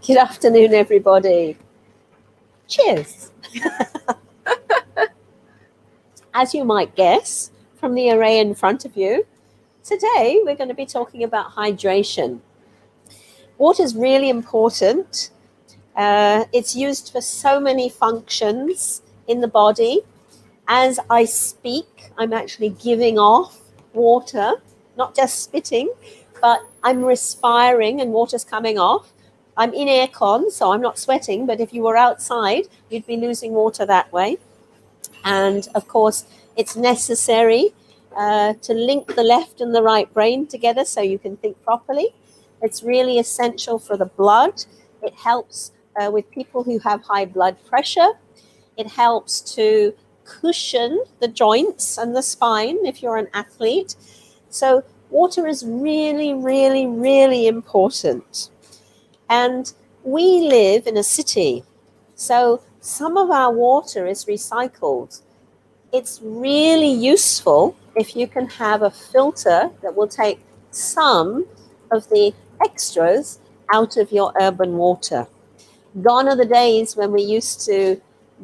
Good afternoon, everybody. Cheers. As you might guess from the array in front of you, today we're going to be talking about hydration. Water is really important. It's used for so many functions in the body. As I speak, I'm actually giving off water, not just spitting, but I'm respiring and water's coming off. I'm in aircon, so I'm not sweating, but if you were outside, you'd be losing water that way. And of course, it's necessary to link the left and the right brain together so you can think properly. It's really essential for the blood. It helps with people who have high blood pressure. It helps to cushion the joints and the spine if you're an athlete. So water is really, really, really important. And we live in a city, so some of our water is recycled. It's really useful if you can have a filter that will take some of the extras out of your urban water. Gone are the days when we used to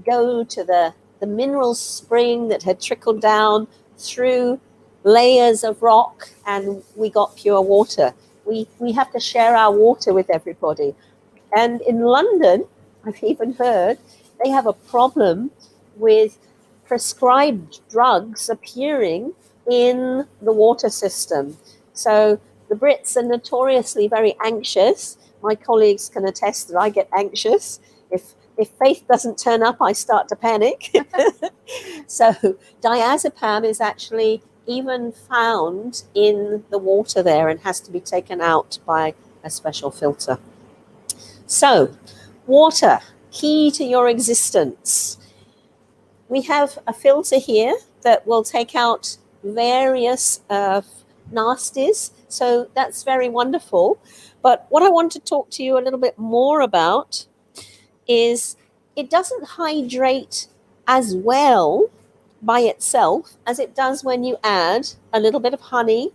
go to the mineral spring that had trickled down through layers of rock and we got pure water. We have to share our water with everybody. And in London, I've even heard, they have a problem with prescribed drugs appearing in the water system. So the Brits are notoriously very anxious. My colleagues can attest that I get anxious. If faith doesn't turn up, I start to panic. So diazepam is actually even found in the water there and has to be taken out by a special filter. So, water, key to your existence. We have a filter here that will take out various nasties, so that's very wonderful. But what I want to talk to you a little bit more about is it doesn't hydrate as well by itself as it does when you add a little bit of honey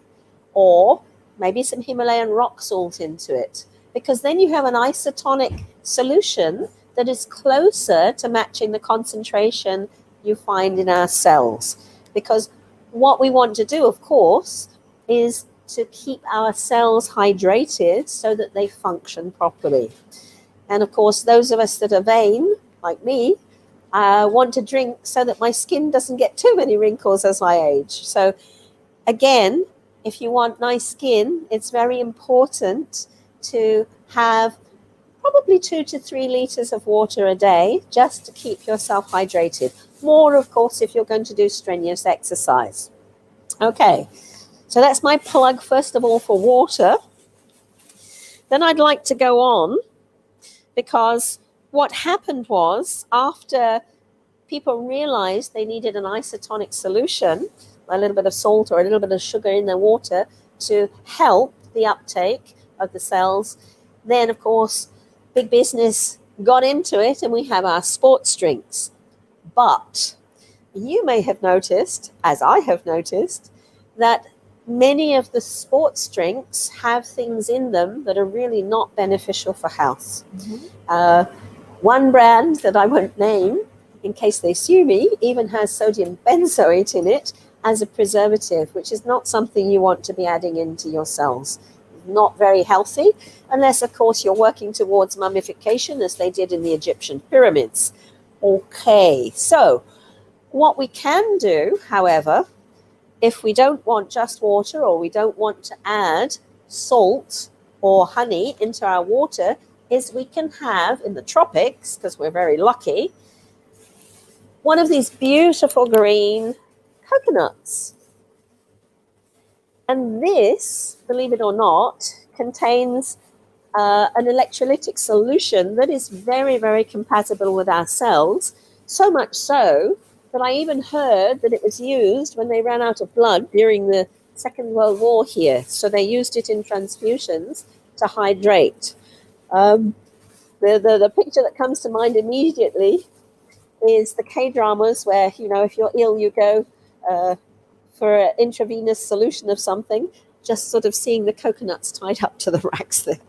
or maybe some Himalayan rock salt into it, because then you have an isotonic solution that is closer to matching the concentration you find in our cells. Because what we want to do, of course, is to keep our cells hydrated so that they function properly. And of course, those of us that are vain, like me, want to drink so that my skin doesn't get too many wrinkles as I age. So again, if you want nice skin, it's very important to have probably 2 to 3 liters of water a day just to keep yourself hydrated. More, of course, if you're going to do strenuous exercise. Okay, so that's my plug, first of all, for water. Then I'd like to go on because what happened was after people realized they needed an isotonic solution, a little bit of salt or a little bit of sugar in their water to help the uptake of the cells, then, of course, big business got into it and we have our sports drinks. But you may have noticed, as I have noticed, that many of the sports drinks have things in them that are really not beneficial for health. One brand that I won't name, in case they sue me, even has sodium benzoate in it as a preservative, which is not something you want to be adding into your cells. Not very healthy, unless, of course, you're working towards mummification, as they did in the Egyptian pyramids. Okay, so what we can do, however, if we don't want just water or we don't want to add salt or honey into our water, is we can have, in the tropics, because we're very lucky, one of these beautiful green coconuts. And this, believe it or not, contains an electrolytic solution that is very, very compatible with our cells, so much so that I even heard that it was used when they ran out of blood during the Second World War here. So they used it in transfusions to hydrate. The picture that comes to mind immediately is the K-dramas where, if you're ill, you go for an intravenous solution of something just sort of seeing the coconuts tied up to the racks there.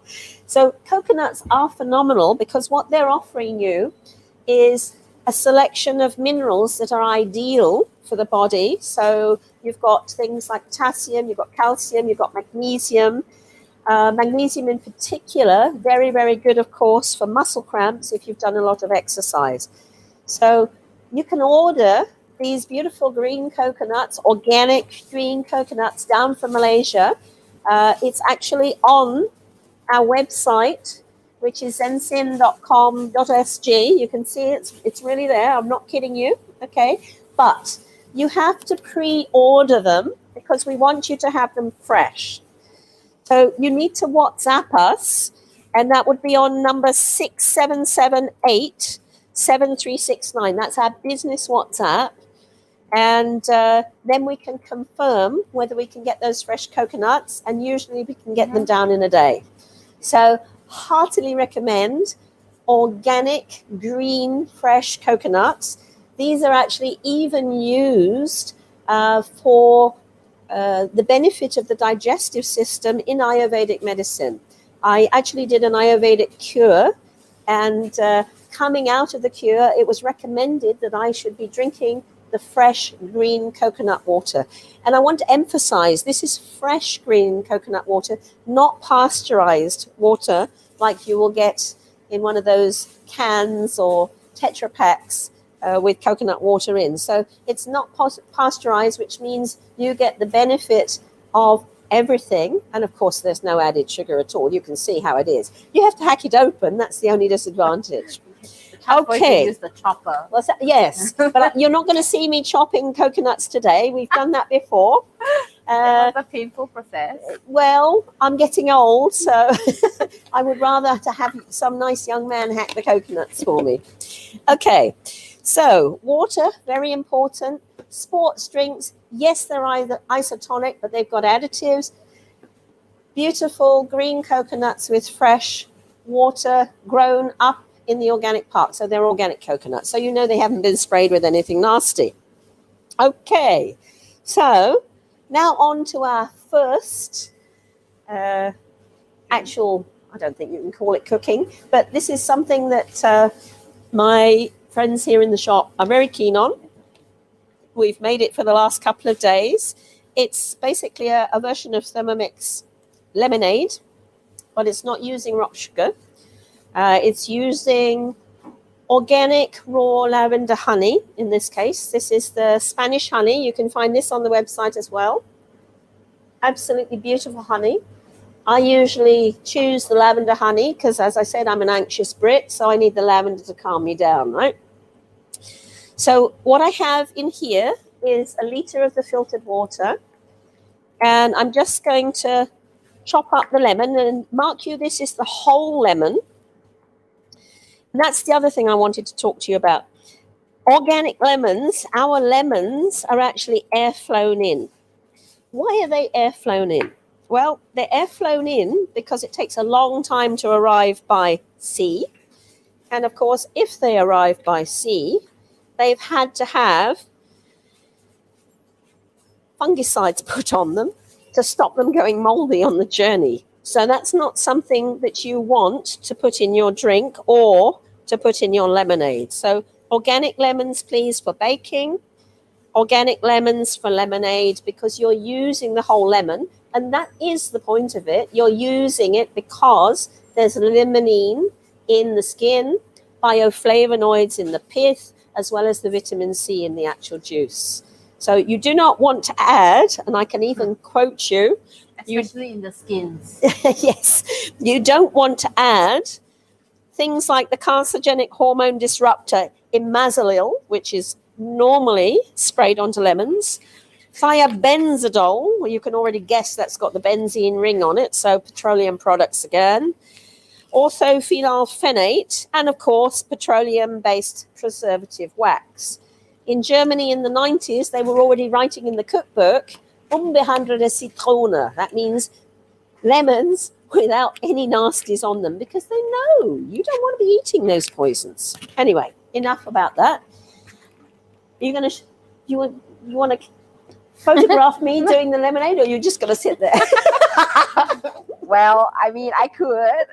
So coconuts are phenomenal because what they're offering you is a selection of minerals that are ideal for the body. So you've got things like potassium, you've got calcium, you've got magnesium. Magnesium in particular, very, very good, of course, for muscle cramps if you've done a lot of exercise. So you can order these beautiful green coconuts, organic green coconuts down from Malaysia. It's actually on our website, which is zensin.com.sg. You can see it's really there. I'm not kidding you, okay? But you have to pre-order them because we want you to have them fresh. So you need to WhatsApp us, and that would be on number 6778-7369. That's our business WhatsApp. And then we can confirm whether we can get those fresh coconuts, and usually we can get them down in a day. So heartily recommend organic, green, fresh coconuts. These are actually even used for the benefit of the digestive system in Ayurvedic medicine. I actually did an Ayurvedic cure, and coming out of the cure, it was recommended that I should be drinking the fresh green coconut water. And I want to emphasize this is fresh green coconut water, not pasteurized water like you will get in one of those cans or Tetra Packs with coconut water in. So it's not pasteurized, which means you get the benefit of everything. And of course, there's no added sugar at all. You can see how it is. You have to hack it open. That's the only disadvantage. Okay. Use the chopper. Well, yes, but you're not going to see me chopping coconuts today. We've done that before. It was a painful process. Well, I'm getting old, so I would rather to have some nice young man hack the coconuts for me. Okay, so water, very important. Sports drinks, yes, they're either isotonic, but they've got additives. Beautiful green coconuts with fresh water grown up in the organic part. So they're organic coconuts. So you know they haven't been sprayed with anything nasty. Okay, so now on to our first actual, I don't think you can call it cooking, but this is something that my friends here in the shop are very keen on. We've made it for the last couple of days. It's basically a version of Thermomix lemonade, but it's not using rock sugar. It's using organic raw lavender honey in this case. This is the Spanish honey. You can find this on the website as well. Absolutely beautiful honey. I usually choose the lavender honey because, as I said, I'm an anxious Brit, so I need the lavender to calm me down, right? So what I have in here is a liter of the filtered water, and I'm just going to chop up the lemon, and mark you, this is the whole lemon. And that's the other thing I wanted to talk to you about. Organic lemons, our lemons are actually air flown in. Why are they air flown in? Well, they're air flown in because it takes a long time to arrive by sea. And of course, if they arrive by sea, they've had to have fungicides put on them to stop them going moldy on the journey. So that's not something that you want to put in your drink or to put in your lemonade. So organic lemons, please, for baking. Organic lemons for lemonade, because you're using the whole lemon. And that is the point of it. You're using it because there's limonene in the skin, bioflavonoids in the pith, as well as the vitamin C in the actual juice. So you do not want to add, and I can even quote you. Especially in the skins. Yes, you don't want to add things like the carcinogenic hormone disruptor imazalil, which is normally sprayed onto lemons. Thiabenzidol, well, you can already guess that's got the benzene ring on it, so petroleum products again. Also phenolphenate, and of course petroleum-based preservative wax. In Germany in the 90s, they were already writing in the cookbook, unbehandelte Zitrone. That means lemons without any nasties on them, because they know you don't want to be eating those poisons. Anyway, enough about that. You want to photograph me doing the lemonade, or you're just going to sit there? Well, I mean, I could.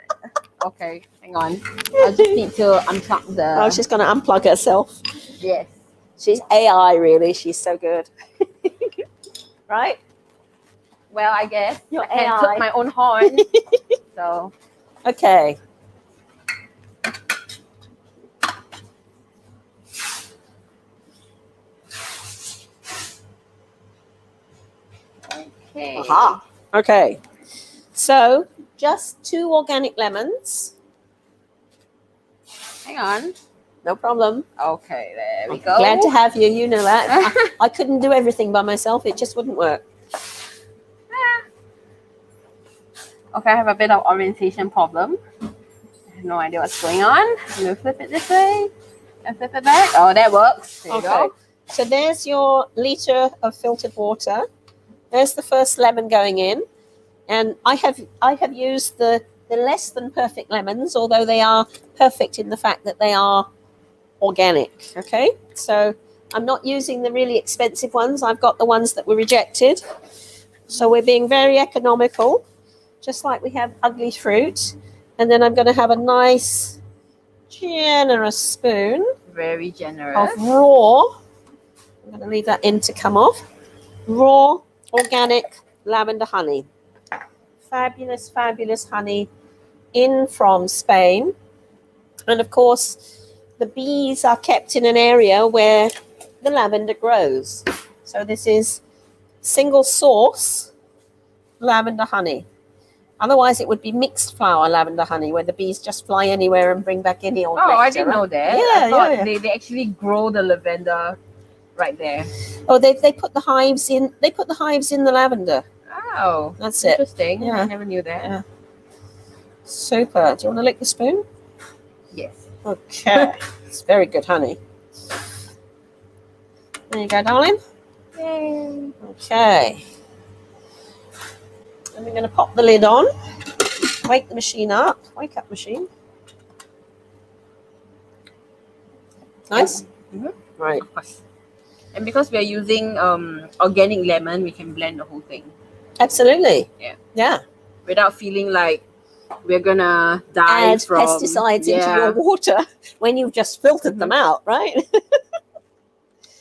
Okay, hang on. I just need to unplug the. Oh, she's going to unplug herself. Yes. She's AI, really. She's so good. Right? Well, I guess You're I can AI. toot my own horn. So. Okay. Okay. Aha. Okay. So, just 2 organic lemons. Hang on. No problem. Okay, there we go. Glad to have you. You know that. I couldn't do everything by myself. It just wouldn't work. Okay, I have a bit of orientation problem. I have no idea what's going on. I'm gonna flip it this way and flip it back. Oh, that works. There you Okay. go. So there's your liter of filtered water. There's the first lemon going in. And I have used the less than perfect lemons, although they are perfect in the fact that they are organic. Okay? So I'm not using the really expensive ones. I've got the ones that were rejected. So we're being very economical, just like we have ugly fruit. And then I'm going to have a nice, generous spoon Very of generous. raw. I'm going to leave that in to come off. Raw, organic lavender honey. Fabulous, fabulous honey in from Spain. And of course, the bees are kept in an area where the lavender grows. So this is single source lavender honey. Otherwise, it would be mixed flower lavender honey, where the bees just fly anywhere and bring back any old Oh, I nectar, didn't right? know that. Yeah, I thought yeah. They actually grow the lavender right there. Oh, they put the hives in. They put the hives in the lavender. Oh, That's it. interesting. Yeah. I never knew that. Yeah. Super. Do you want to lick the spoon? Yes. Okay. It's very good honey. There you go, darling. Yay. Okay. And we're going to pop the lid on. Wake the machine up. Wake up, machine. Nice? Mhm. Right. Of course. And because we are using organic lemon, we can blend the whole thing Absolutely. Yeah. Yeah. without feeling like we're gonna die Add from pesticides into your water when you've just filtered them out, right?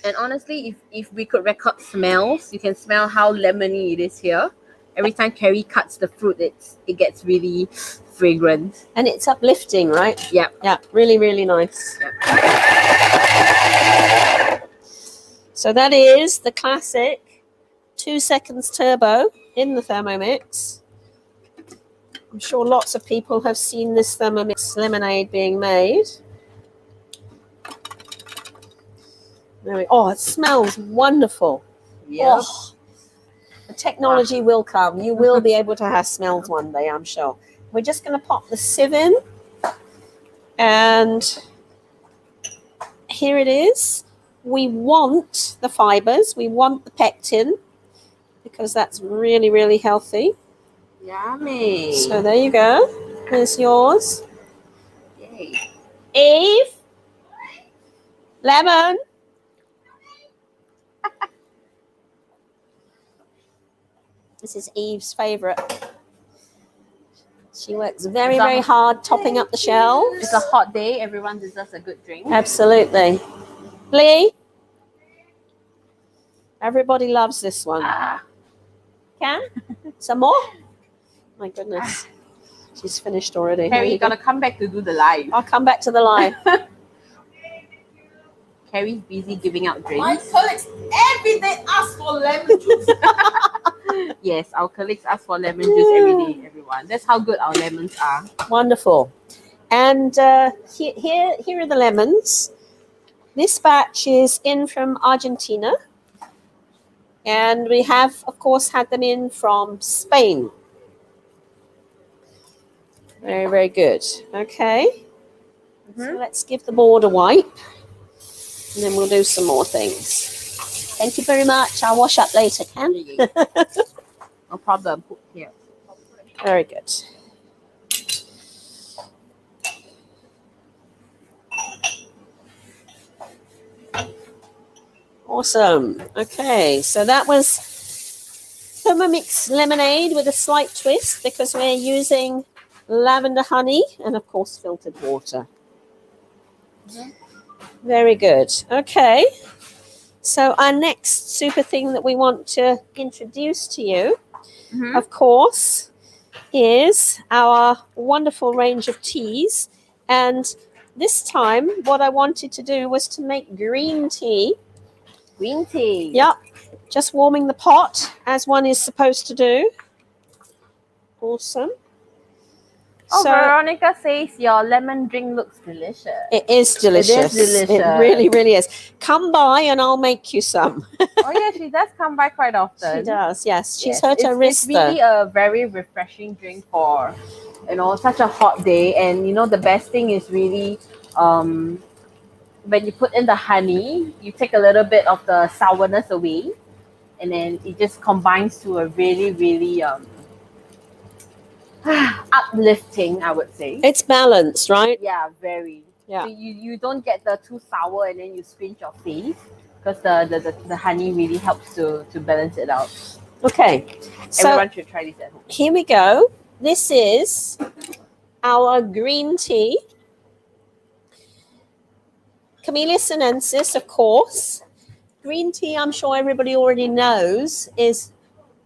And honestly, if we could record smells, you can smell how lemony it is here. Every time Ceri cuts the fruit, it gets really fragrant. And it's uplifting, right? Yeah. Yeah. Really, really nice. So that is the classic 2 seconds turbo in the Thermomix. I'm sure lots of people have seen this Thermomix lemonade being made. Oh, it smells wonderful. Yeah. Oh, the technology will come. You will be able to have smells one day, I'm sure. We're just going to pop the sieve in. And here it is. We want the fibers. We want the pectin because that's really, really healthy. Yummy. So there you go. There's yours. Yay. Eve. Lemon. This is Eve's favorite. She works very, very hard topping up the shelves. It's a hot day. Everyone deserves a good drink. Absolutely. Lee? Everybody loves this one. Can? Some more? My goodness. She's finished already. Ceri, you gotta come back to do the live. I'll come back to the live. Ceri's busy giving out My drinks. colleagues every day ask for lemon juice. Yes, our colleagues ask for lemon juice every day, everyone. That's how good our lemons are. Wonderful. And here are the lemons. This batch is in from Argentina. And we have, of course, had them in from Spain. Very, very good. Okay. So let's give the board a wipe. And then we'll do some more things. Thank you very much. I'll wash up later, Ken. No problem. Put here. Very good. Awesome. Okay, so that was Thermomix lemonade with a slight twist because we're using lavender honey and, of course, filtered water. Very good. Okay. So our next super thing that we want to introduce to you, of course, is our wonderful range of teas. And this time, what I wanted to do was to make green tea. Green tea. Yep. Just warming the pot as one is supposed to do. Awesome. Oh, Veronica says your lemon drink looks delicious. It is delicious. It is delicious. It really, really is. Come by and I'll make you some. Oh yeah, she does come by quite often. She does, yes. She's Yes, hurt her wrist. It's really a very refreshing drink for, such a hot day. And the best thing is really, when you put in the honey, you take a little bit of the sourness away, and then it just combines to a really, really uplifting, I would say. It's balanced, right? Yeah, very. Yeah. So you don't get the too sour and then you scrunch your face, because the honey really helps to balance it out. Okay. So Everyone should try this at home. here we go. This is our green tea. Camellia sinensis, of course. Green tea, I'm sure everybody already knows, is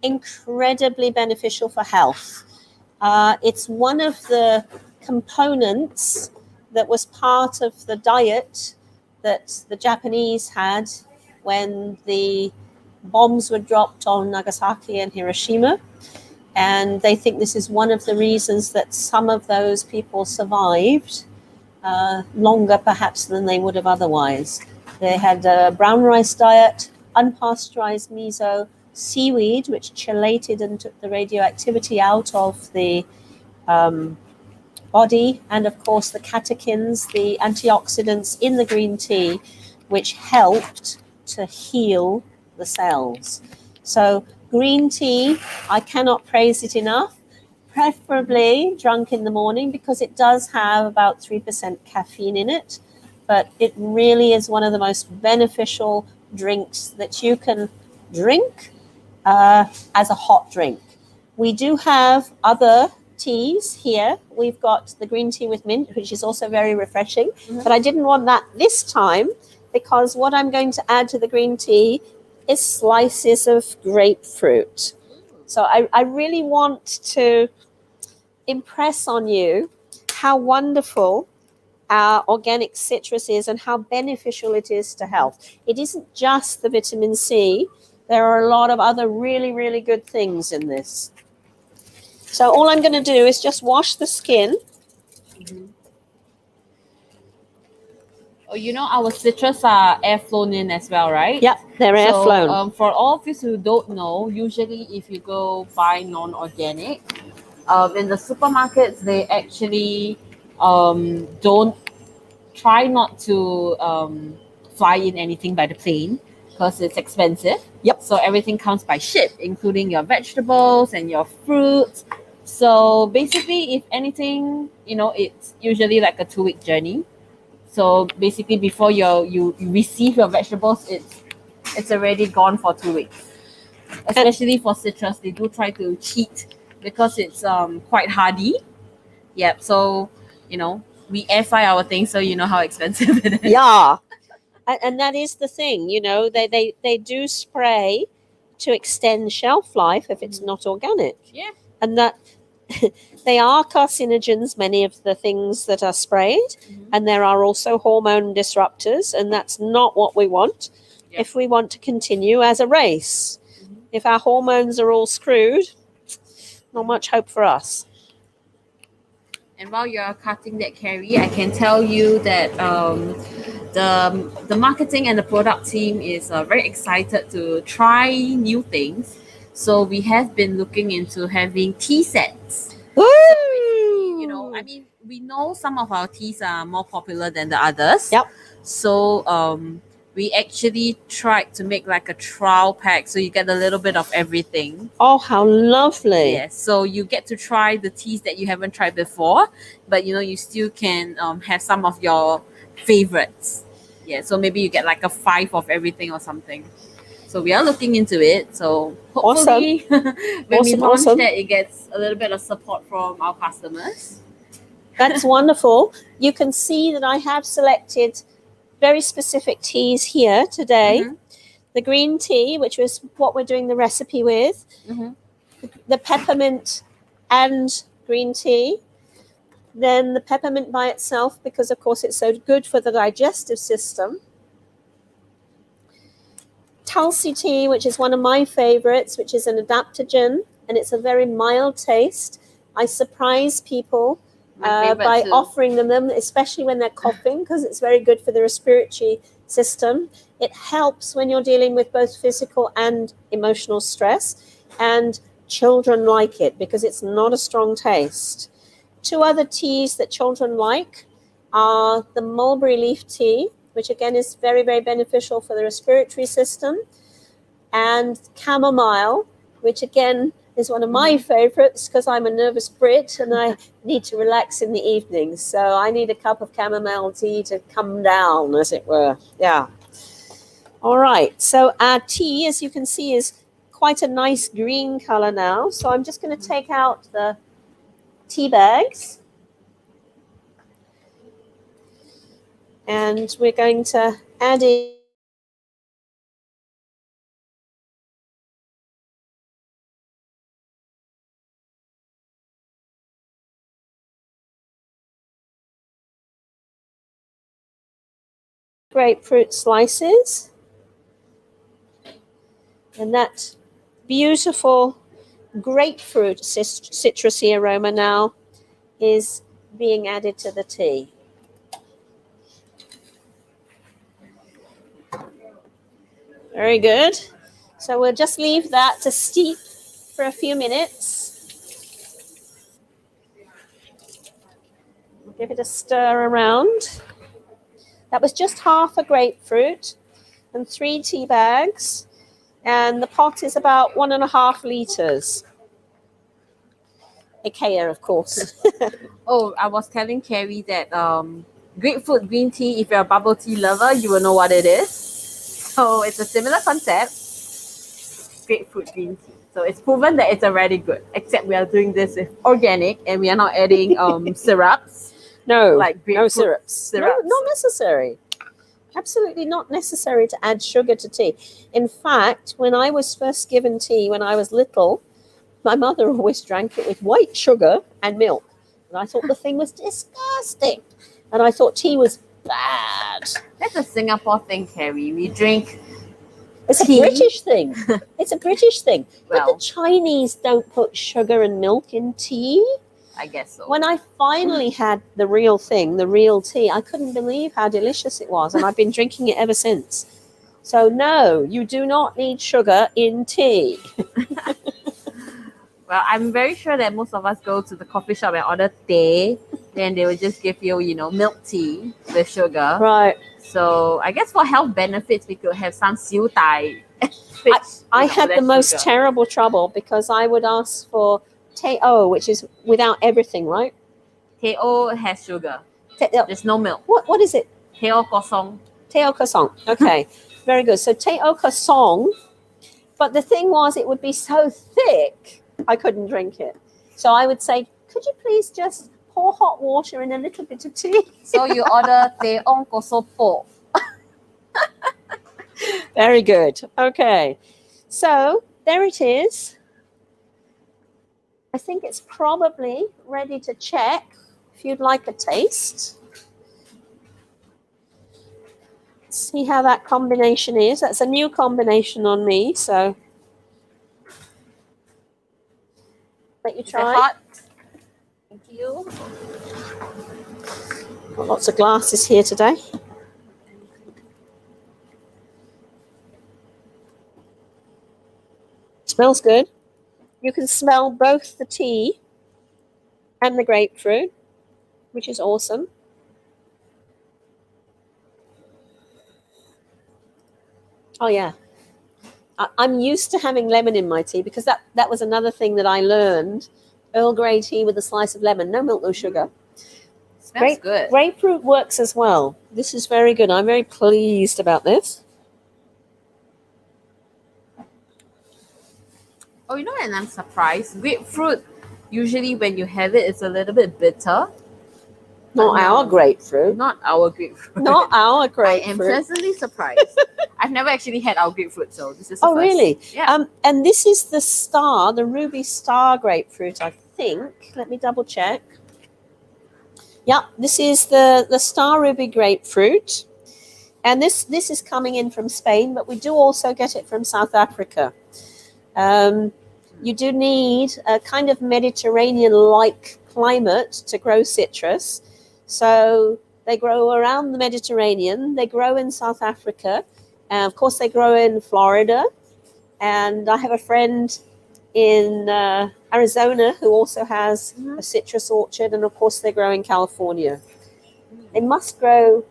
incredibly beneficial for health. It's one of the components that was part of the diet that the Japanese had when the bombs were dropped on Nagasaki and Hiroshima. And they think this is one of the reasons that some of those people survived longer perhaps than they would have otherwise. They had a brown rice diet, unpasteurized miso, seaweed, which chelated and took the radioactivity out of the body, and of course the catechins, the antioxidants in the green tea, which helped to heal the cells. So green tea, I cannot praise it enough, preferably drunk in the morning because it does have about 3% caffeine in it, but it really is one of the most beneficial drinks that you can drink as a hot drink. We do have other teas here. We've got the green tea with mint, which is also very refreshing, but I didn't want that this time because what I'm going to add to the green tea is slices of grapefruit. So I really want to impress on you how wonderful our organic citrus is and how beneficial it is to health. It isn't just the vitamin C. There are a lot of other really, really good things in this. So all I'm going to do is just wash the skin. Oh, our citrus are air flown in as well, right? Yep, they're air flown. For all of you who don't know, usually if you go buy non-organic, in the supermarkets, they actually don't try not to fly in anything by the plane because it's expensive. Yep. So everything comes by ship, including your vegetables and your fruits. So basically, if anything, it's usually like a 2-week journey. So basically, before you receive your vegetables, it's already gone for 2 weeks. Especially for citrus, they do try to cheat because it's quite hardy. Yep. So we air fry our things, so you know how expensive it is. Yeah. And that is the thing, they do spray to extend shelf life if it's not organic. Yeah. And that they are carcinogens, many of the things that are sprayed, and there are also hormone disruptors, and that's not what we want if we want to continue as a race. If our hormones are all screwed, not much hope for us. And while you're cutting that, Ceri, I can tell you that the marketing and the product team is very excited to try new things. So we have been looking into having tea sets. Woo! So we know some of our teas are more popular than the others. Yep. So we actually tried to make like a trial pack, so you get a little bit of everything. Oh, how lovely. Yes, so you get to try the teas that you haven't tried before, but you still can have some of your favorites. Yeah, so maybe you get like a 5 of everything or something. So we are looking into it. So hopefully when we launch that, it gets a little bit of support from our customers. That's wonderful. You can see that I have selected very specific teas here today. Mhm. The green tea, which was what we're doing the recipe with, Mhm. the peppermint and green tea, then the peppermint by itself, because of course it's so good for the digestive system. Tulsi tea, which is one of my favorites, which is an adaptogen, and it's a very mild taste. I surprise people My favorite by too. offering them, especially when they're coughing, because it's very good for the respiratory system. It helps when you're dealing with both physical and emotional stress, and children like it because it's not a strong taste. Two other teas that children like are the mulberry leaf tea, which again is very, very beneficial for the respiratory system, and chamomile, which again is one of my favorites because I'm a nervous Brit and I need to relax in the evenings. So I need a cup of chamomile tea to come down, as it were. Yeah. All right. So our tea, as you can see, is quite a nice green color now. So I'm just going to take out the tea bags. And we're going to add in grapefruit slices. And that beautiful grapefruit citrusy aroma now is being added to the tea. Very good. So we'll just leave that to steep for a few minutes. Give it a stir around. That was just half a grapefruit and 3 tea bags. And the pot is about 1.5 liters. IKEA, of course. Oh, I was telling Ceri that grapefruit green tea, if you're a bubble tea lover, you will know what it is. So it's a similar concept, grapefruit green tea. So it's proven that it's already good, except we are doing this with organic and we are not adding syrups. No, Like no grapefruit syrups. No, syrups. not necessary. Absolutely not necessary to add sugar to tea. In fact, when I was first given tea when I was little, my mother always drank it with white sugar and milk. And I thought the thing was disgusting. And I thought tea was bad. That's a Singapore thing, Ceri. We drink It's tea. a British thing. It's a British thing. But Well, the Chinese don't put sugar and milk in tea. I guess so. When I finally had the real thing, the real tea, I couldn't believe how delicious it was. And I've been drinking it ever since. So no, you do not need sugar in tea. Well, I'm very sure that most of us go to the coffee shop and order teh. Then they will just give you, milk tea with sugar. Right. So I guess for health benefits, we could have some siu dai. I had the most terrible trouble because I would ask for teh-o, which is without everything, right? Teh-o has sugar. There's no milk. What is it? Teh-o kosong. Teh-o kosong. Okay, very good. So teh-o kosong, but the thing was it would be so thick, I couldn't drink it. So I would say, could you please just pour hot water in a little bit of tea? So you order teh-o kosong po. Very good. Okay. So there it is. I think it's probably ready to check if you'd like a taste. See how that combination is. That's a new combination on me, so let you Is it try. hot? Thank you. Got lots of glasses here today. Smells good. You can smell both the tea and the grapefruit, which is awesome. Oh yeah. I'm used to having lemon in my tea because that was another thing that I learned. Earl Grey tea with a slice of lemon, no milk, no sugar. Smells good. Grapefruit works as well. This is very good. I'm very pleased about this. Oh, you know, and I'm surprised. Grapefruit, usually when you have it, it's a little bit bitter. Not our No, grapefruit. Not our grapefruit. Not our I am grapefruit. pleasantly surprised. I've never actually had our grapefruit, so this is the Oh, first. really? Yeah. And this is the ruby star grapefruit, I think. Let me double check. Yeah, this is the star ruby grapefruit. And this is coming in from Spain, but we do also get it from South Africa. You do need a kind of Mediterranean-like climate to grow citrus. So they grow around the Mediterranean. They grow in South Africa. Of course, they grow in Florida. And I have a friend in Arizona who also has a citrus orchard. And, of course, they grow in California. They must grow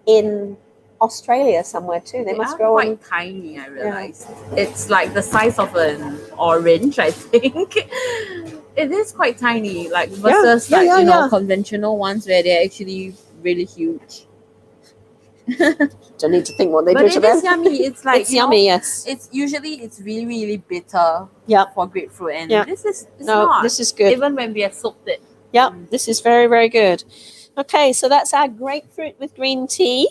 in Australia somewhere too. They must are grow quite on. tiny, I realize. It's like the size of an orange, I think. It is quite tiny, like versus conventional ones where they're actually really huge. Don't need to think what they But do it to them. is yummy. It's like It's yummy, yes. It's really really bitter. Yeah. For grapefruit, and Yeah. this is No, not. this is good. Even when we have soaked it. Yeah, this is very, very good. Okay, so that's our grapefruit with green tea.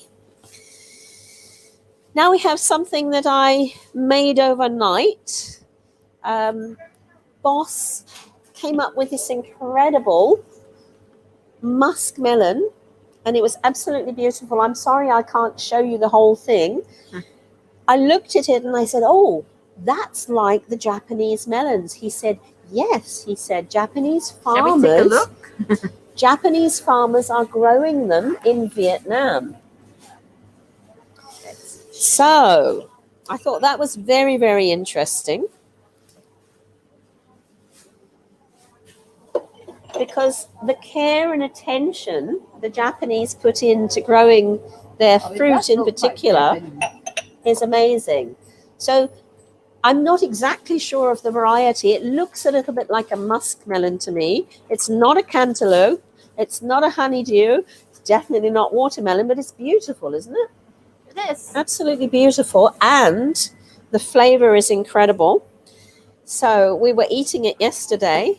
Now we have something that I made overnight. Boss came up with this incredible musk melon, and it was absolutely beautiful. I'm sorry I can't show you the whole thing. I looked at it and I said, oh, that's like the Japanese melons. He said, yes. He said, Japanese Shall we take a farmers, look? Japanese farmers are growing them in Vietnam. So I thought that was very, very interesting. Because the care and attention the Japanese put into growing their fruit in particular is amazing. So I'm not exactly sure of the variety. It looks a little bit like a musk melon to me. It's not a cantaloupe. It's not a honeydew. It's definitely not watermelon, but it's beautiful, isn't it? It is. Absolutely beautiful. And the flavor is incredible. So we were eating it yesterday,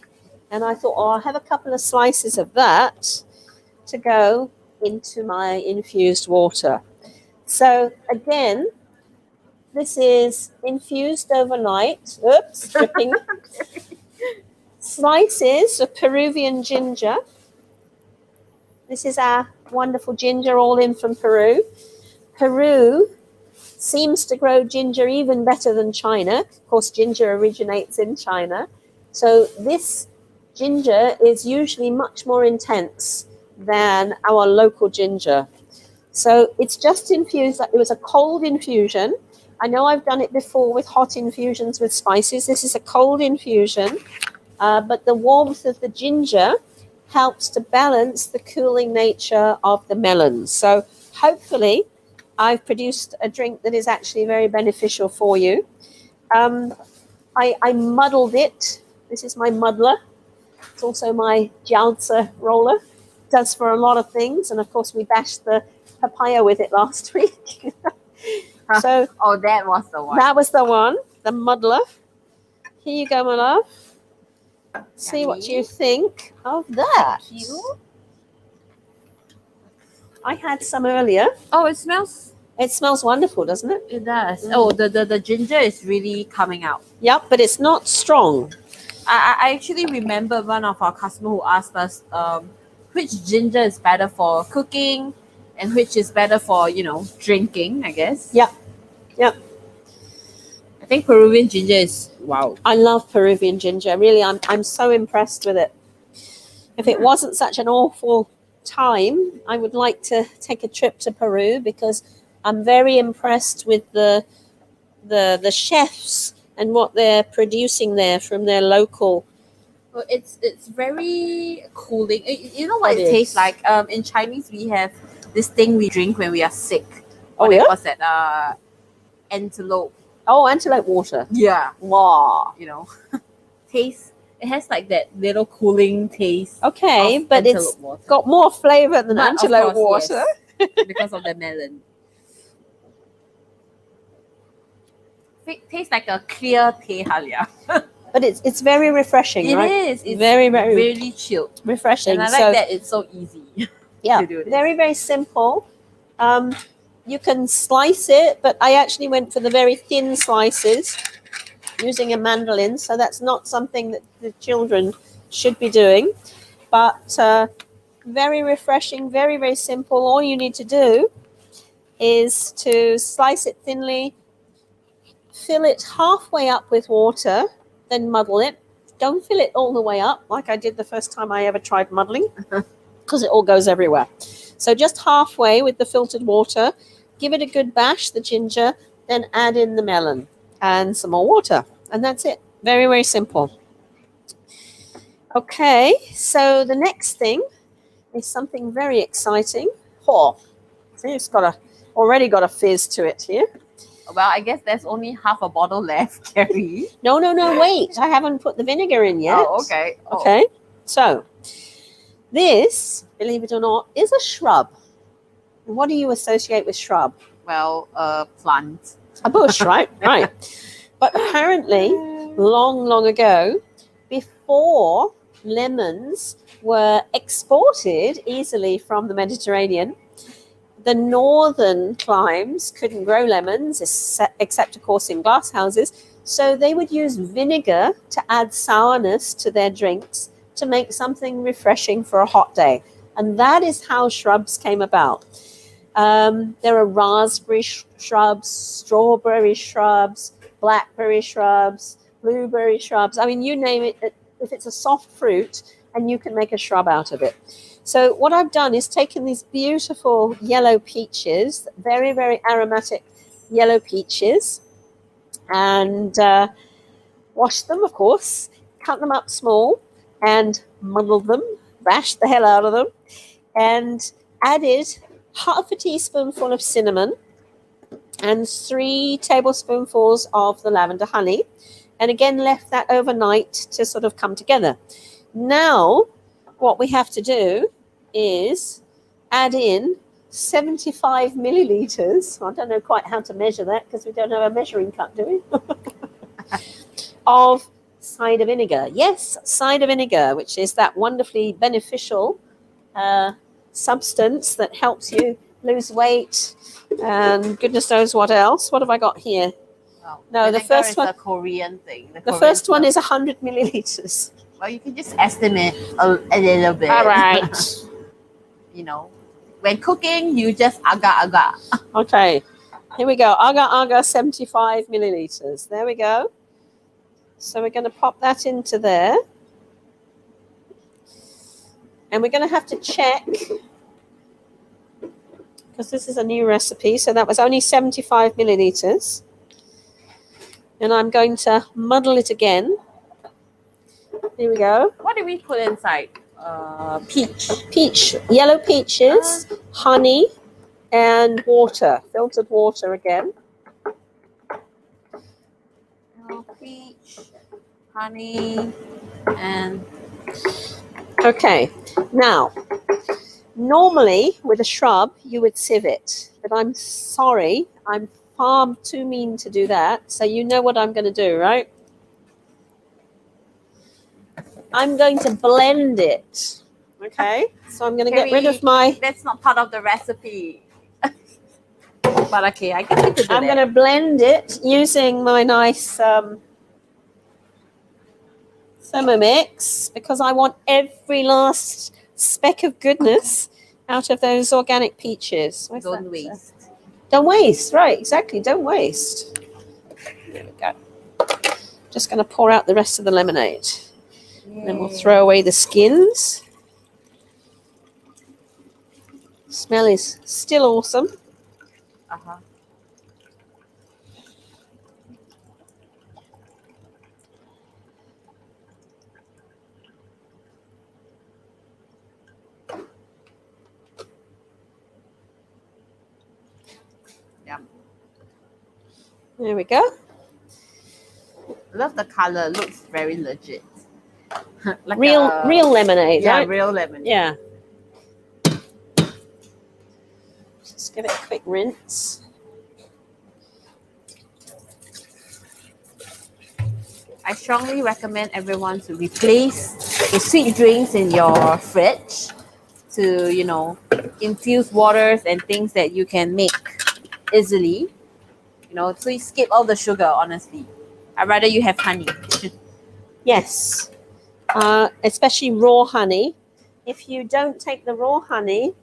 and I thought, oh, I'll have a couple of slices of that to go into my infused water. So again, this is infused overnight. Oops, dripping. Slices of Peruvian ginger. This is our wonderful ginger, all in from Peru. Peru seems to grow ginger even better than China. Of course, ginger originates in China. So this ginger is usually much more intense than our local ginger. So it's just infused. It was a cold infusion. I know I've done it before with hot infusions with spices. This is a cold infusion, but the warmth of the ginger helps to balance the cooling nature of the melons. So hopefully I've produced a drink that is actually very beneficial for you. I muddled it. This is my muddler. It's also my jiaozi roller. It does for a lot of things. And of course, we bashed the papaya with it last week. So oh, that was the one. That was the one, the muddler. Here you go, my love. See what you think of that. Thank you. I had some earlier. Oh, it smells. It smells wonderful, doesn't it? It does. Oh, the ginger is really coming out. Yep, but it's not strong. I actually remember one of our customers who asked us which ginger is better for cooking and which is better for, drinking, I guess. Yep. I think Peruvian ginger is wow. I love Peruvian ginger. Really, I'm so impressed with it. If it wasn't such an awful time, I would like to take a trip to Peru because I'm very impressed with the chefs and what they're producing there from their local. Well, it's very cooling. You know what It it tastes is. like? In Chinese, we have this thing we drink when we are sick. Oh, yeah? What's that? Antelope. Oh, antelope water. Yeah. Wow. Tastes It has like that little cooling taste. Okay, of but it's antelope water. got more flavor than But of antelope course, water. yes, because of the melon. It tastes like a clear teh halia. But it's very refreshing, It right? is. It's Very, very really chilled. refreshing. And I So like that it's so easy yeah, to do this. very, very simple. You can slice it, but I actually went for the very thin slices using a mandolin. So that's not something that the children should be doing. But very refreshing, very, very simple. All you need to do is to slice it thinly, fill it halfway up with water, then muddle it. Don't fill it all the way up like I did the first time I ever tried muddling, because it all goes everywhere. So just halfway with the filtered water, give it a good bash, the ginger, then add in the melon and some more water. And that's it. Very, very simple. Okay, so the next thing is something very exciting. Oh, see, it's already got a fizz to it here. Well, I guess there's only half a bottle left, Ceri. No, wait. I haven't put the vinegar in yet. Oh, okay. Oh. Okay, so this, believe it or not, is a shrub. What do you associate with shrub? Well, plant. A bush, right? Right. But apparently, long ago, before lemons were exported easily from the Mediterranean, the northern climes couldn't grow lemons, except of course in glass houses. So they would use vinegar to add sourness to their drinks to make something refreshing for a hot day. And that is how shrubs came about. There are raspberry shrubs, strawberry shrubs, blackberry shrubs, blueberry shrubs. I mean, you name it, if it's a soft fruit, and you can make a shrub out of it. So what I've done is taken these beautiful yellow peaches, very, very aromatic yellow peaches, and washed them, of course, cut them up small, and muddled them, bashed the hell out of them, and added half a teaspoonful of cinnamon and 3 tablespoonfuls of the lavender honey, and again left that overnight to sort of come together. Now, what we have to do is add in 75 milliliters. I don't know quite how to measure that because we don't have a measuring cup, do we? Of cider vinegar. Yes, cider vinegar, which is that wonderfully beneficial substance that helps you lose weight and goodness knows what else. What have I got here? Well, No, the first is one. a Korean thing. The first one is 100 milliliters. Well, you can just estimate a little bit. All right. You know, when cooking, you just aga. Okay. Here we go. Agar 75 milliliters. There we go. So we're going to pop that into there. And we're going to have to check, because this is a new recipe. So that was only 75 milliliters. And I'm going to muddle it again. Here we go. What did we put inside? Peach. Yellow peaches, honey, and water. Filtered water again. Peach, honey, and Okay. Now, normally with a shrub, you would sieve it. But I'm sorry, I'm far too mean to do that. So you know what I'm going to do, right? I'm going to blend it. Okay? So I'm going to get rid of my... That's not part of the recipe. But okay, I guess we could do I'm going to blend it using my nice Thermomix, because I want every last speck of goodness out of those organic peaches. Don't waste. Don't waste, right, exactly, don't waste. There we go. Just going to pour out the rest of the lemonade. Then we'll throw away the skins. Smell is still awesome. Uh-huh. Yum. There we go. Love the color. Looks very legit. Like real lemonade, yeah, right? real lemon. Yeah. Just give it a quick rinse. I strongly recommend everyone to replace the sweet drinks in your fridge to, infuse waters and things that you can make easily. Please skip all the sugar, honestly. I'd rather you have honey. Yes. Especially raw honey. If you don't take the raw honey,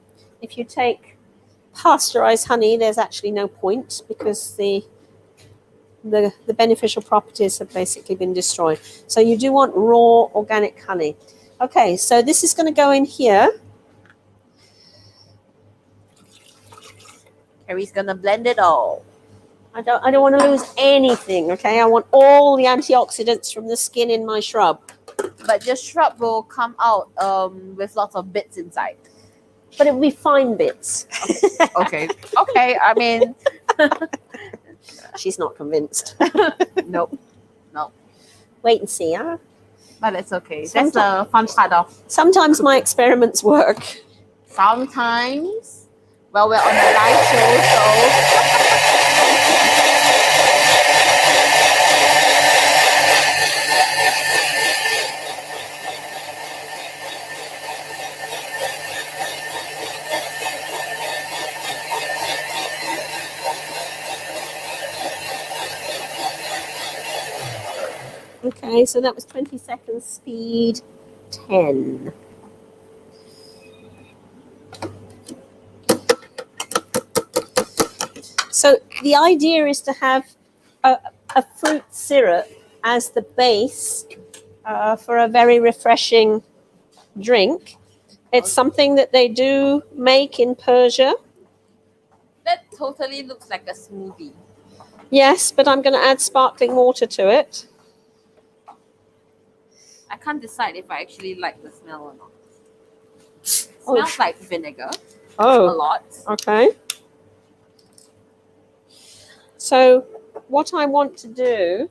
if you take pasteurized honey, there's actually no point because the beneficial properties have basically been destroyed. So you do want raw organic honey. Okay, so this is going to go in here. Ceri's gonna blend it all. I don't want to lose anything, okay? I want all the antioxidants from the skin in my shrub. But your shrub will come out with lots of bits inside. But it will be fine bits. Okay. Okay. I mean, She's not convinced. nope. Wait and see, huh? But it's okay. That's the fun part of. Sometimes my experiments work. Sometimes. Well, we're on a live show, Okay, so that was 20 seconds, speed 10. So the idea is to have a fruit syrup as the base for a very refreshing drink. It's something that they do make in Persia. that totally looks like a smoothie. Yes, but I'm going to add sparkling water to it. I can't decide if I actually like the smell or not. Oh. Smells like vinegar a Oh, lot. okay. So what I want to do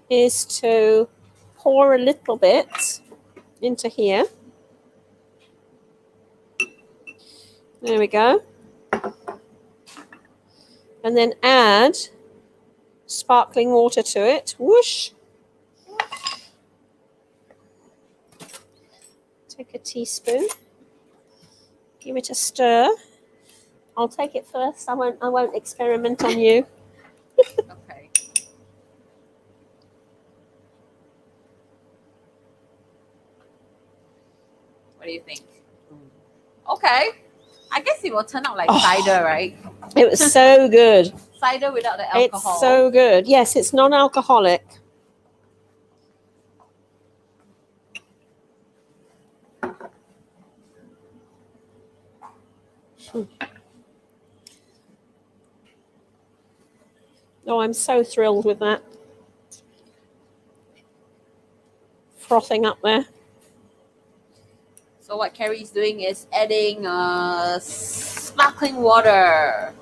is to pour a little bit into here. There we go. And then add sparkling water to it. Whoosh. Take a teaspoon. Give it a stir. I'll take it first. I won't experiment on you. Okay. What do you think? Okay. I guess it will turn out like cider, right? It was so good. Cider without the alcohol. It's so good. Yes, it's non-alcoholic. Oh, I'm so thrilled with that. Frothing up there. So what Ceri is doing is adding sparkling water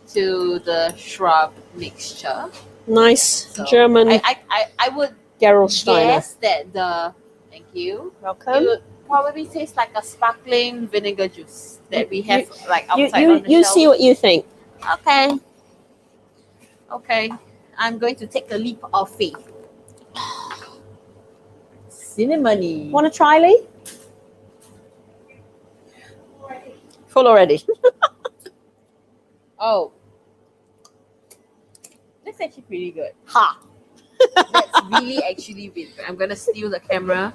to the shrub mixture. Nice So German I would Gerolsteiner. guess that thank you. It Welcome. would probably taste like a sparkling vinegar juice that we have like outside You on the shelf. see what you think. Okay. Okay. I'm going to take the leap of faith. Cinnamony. Want to try, Lee? Full already. Oh. That's actually pretty good. Ha! That's really actually really good. I'm gonna steal the camera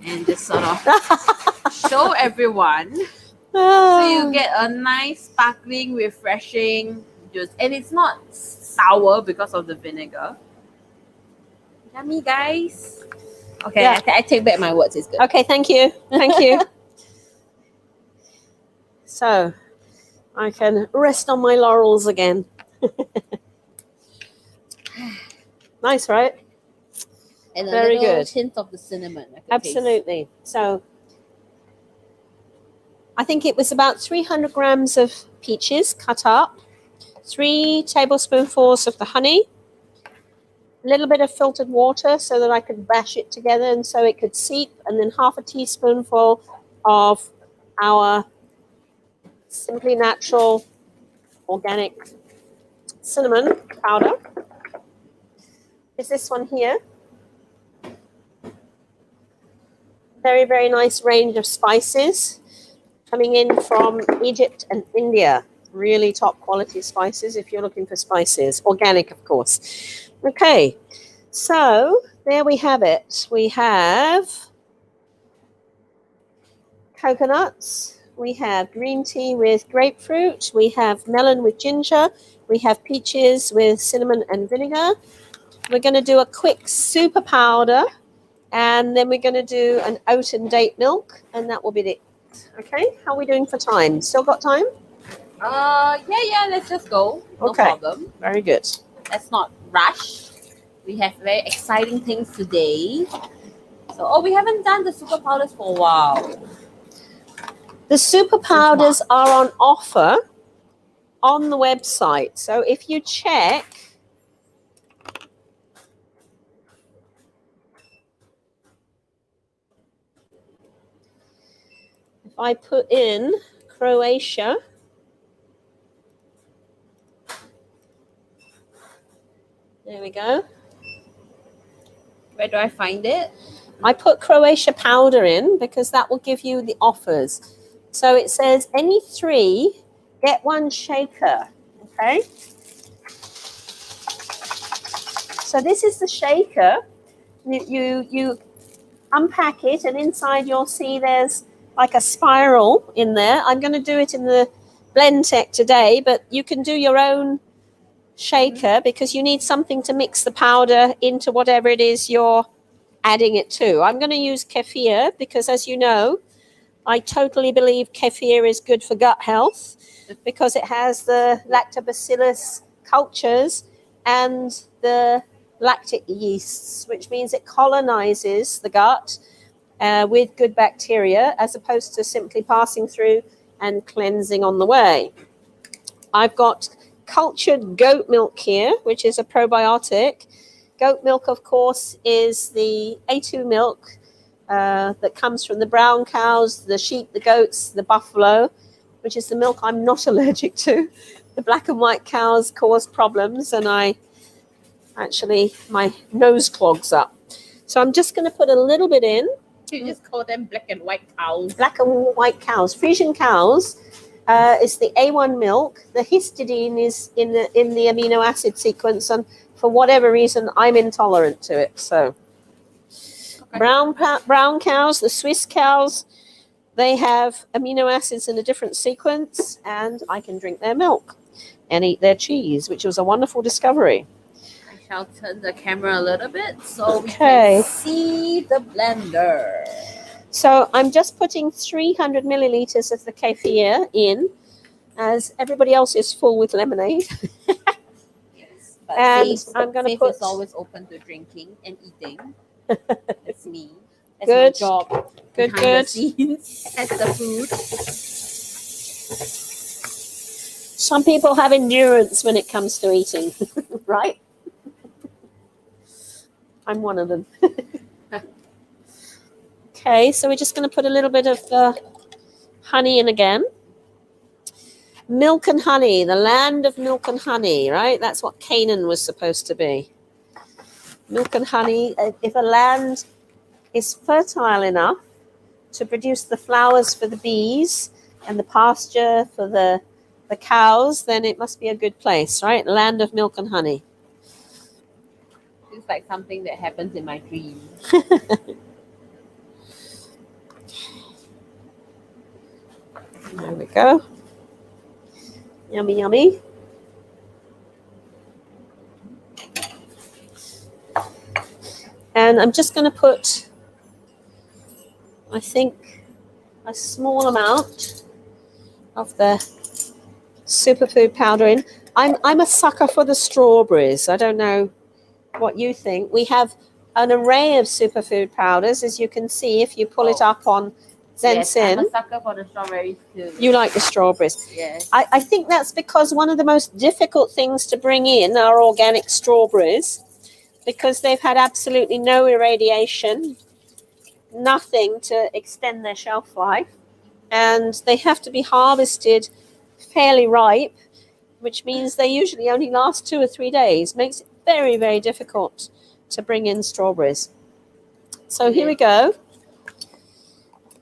and just sort of show everyone. So you get a nice sparkling, refreshing juice. And it's not sour because of the vinegar. Yummy, guys. Okay, Yeah. I take back my words. It's good. Okay, thank you. Thank you. So, I can rest on my laurels again. Nice, right? And a Very little good. hint of the cinnamon. I could Absolutely. So, I think it was about 300 grams of peaches cut up, 3 tablespoonfuls of the honey, little bit of filtered water so that I could bash it together and so it could seep, and then half a teaspoonful of our Simply Natural organic cinnamon powder. Is this one here. Very, very nice range of spices coming in from Egypt and India. Really top quality spices if you're looking for spices. Organic, of course. Okay, so there we have it. We have coconuts. We have green tea with grapefruit. We have melon with ginger. We have peaches with cinnamon and vinegar. We're going to do a quick super powder. And then we're going to do an oat and date milk. And that will be it. Okay, how are we doing for time? Still got time? Yeah, let's just go. No Okay. problem. Very good. Let's not rush. We have very exciting things today. So, we haven't done the super powders for a while. The super powders are on offer on the website. So if you check, if I put in Croatia, there we go. Where do I find it? I put Croatia powder in because that will give you the offers. So it says any 3, get 1 shaker. Okay. So this is the shaker. You unpack it, and inside you'll see there's like a spiral in there. I'm going to do it in the blend tech today, but you can do your own shaker because you need something to mix the powder into whatever it is you're adding it to. I'm going to use kefir because, as you know, I totally believe kefir is good for gut health because it has the lactobacillus cultures and the lactic yeasts, which means it colonizes the gut with good bacteria as opposed to simply passing through and cleansing on the way. I've got cultured goat milk here, which is a probiotic. Goat milk, of course, is the A2 milk that comes from the brown cows, the sheep, the goats, the buffalo, which is the milk I'm not allergic to. The black and white cows cause problems, and my nose clogs up. So I'm just going to put a little bit in. You just call them black and white cows. Black and white cows. Frisian cows is the A1 milk. The histidine is in the amino acid sequence, and for whatever reason, I'm intolerant to it. So brown cows, the Swiss cows, they have amino acids in a different sequence, and I can drink their milk and eat their cheese, which was a wonderful discovery. I shall turn the camera a little bit so we can see the blender. So I'm just putting 300 milliliters of the kefir in, as everybody else is full with lemonade. Yes, but And Faith, I'm going to Faith put... is always open to drinking and eating. That's me. That's Good. my job. Good. The scenes as the food. Some people have endurance when it comes to eating, right? I'm one of them. Okay, so we're just going to put a little bit of the honey in again. Milk and honey, the land of milk and honey, right? That's what Canaan was supposed to be. Milk and honey. If a land is fertile enough to produce the flowers for the bees and the pasture for the cows, then it must be a good place, right? Land of milk and honey. It's like something that happens in my dream. There we go. Yummy, yummy. And I'm just going to put, I think, a small amount of the superfood powder in. I'm a sucker for the strawberries. I don't know what you think. We have an array of superfood powders, as you can see if you pull it up on Yes, I'm Zensin. a sucker for the strawberries too. You like the strawberries. Yes. I think that's because one of the most difficult things to bring in are organic strawberries. because they've had absolutely no irradiation, nothing to extend their shelf life, and they have to be harvested fairly ripe, which means they usually only last 2 or 3 days. Makes it very, very difficult to bring in strawberries. So here we go.